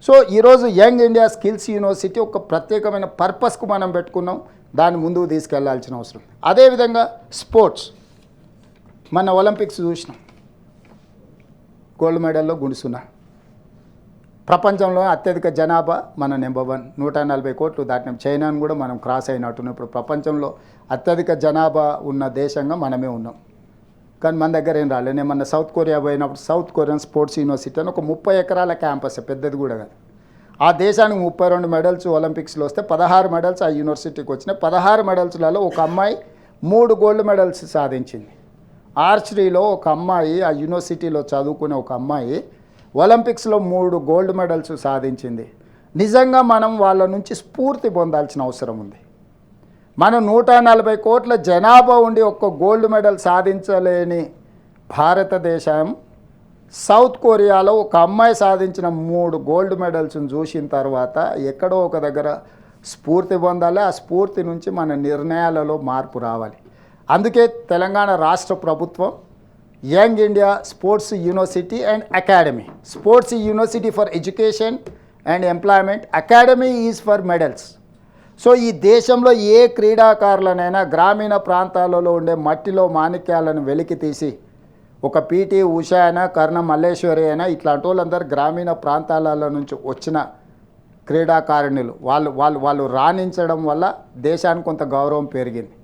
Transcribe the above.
So ఈరోజు young India skills university ఒక ప్రత్యేకమైన పర్పస్కు మనం పెట్టుకున్నాం, దాన్ని ముందుకు తీసుకెళ్లాల్సిన అవసరం. అదేవిధంగా స్పోర్ట్స్, మన ఒలింపిక్స్ చూసినాం, గోల్డ్ మెడల్లో గుణసున్నా. ప్రపంచంలో అత్యధిక జనాభా మన నెంబర్ 1, 140 కోట్లు దాటిన చైనాను కూడా మనం క్రాస్ అయినట్టున్నాం. ఇప్పుడు ప్రపంచంలో అత్యధిక జనాభా ఉన్న దేశంగా మనమే ఉన్నాం. కానీ మన దగ్గర ఏం రాలేదు. నేను మన సౌత్ కొరియా పోయినప్పుడు సౌత్ కొరియన్ స్పోర్ట్స్ యూనివర్సిటీ అని ఒక 30 ఎకరాల క్యాంపస్, పెద్దది కూడా కాదు. ఆ దేశానికి 32 మెడల్స్ ఒలింపిక్స్లో వస్తే 16 మెడల్స్ ఆ యూనివర్సిటీకి వచ్చినాయి. 16 మెడల్స్లలో ఒక అమ్మాయి 3 గోల్డ్ మెడల్స్ సాధించింది. ఆర్చరీలో ఒక అమ్మాయి, ఆ యూనివర్సిటీలో చదువుకునే ఒక అమ్మాయి ఒలింపిక్స్లో 3 గోల్డ్ మెడల్స్ సాధించింది. నిజంగా మనం వాళ్ళ నుంచి స్ఫూర్తి పొందాల్సిన అవసరం ఉంది. మనం 140 కోట్ల జనాభా ఉండి ఒక్క గోల్డ్ మెడల్ సాధించలేని భారతదేశం సౌత్ కొరియాలో ఒక అమ్మాయి సాధించిన 3 గోల్డ్ మెడల్స్ని చూసిన తర్వాత ఎక్కడో ఒక దగ్గర స్ఫూర్తి పొందాలి. ఆ స్ఫూర్తి నుంచి మన నిర్ణయాలలో మార్పు రావాలి. అందుకే తెలంగాణ రాష్ట్ర ప్రభుత్వం young India sports university and academy, sports university for education and employment, academy is for medals. So ఈ దేశంలో ఏ క్రీడాకారులనైనా గ్రామీణ ప్రాంతాలలో ఉండే మట్టిలో మాణిక్యాలను వెలికి తీసి, ఒక పీటీ ఉషా అయినా కర్ణ మల్లేశ్వరి అయినా ఇట్లాంటి వాళ్ళందరూ గ్రామీణ ప్రాంతాలలో నుంచి వచ్చిన క్రీడాకారిణులు, వాళ్ళు రాణించడం వల్ల దేశానికి కొంత గౌరవం పెరిగింది.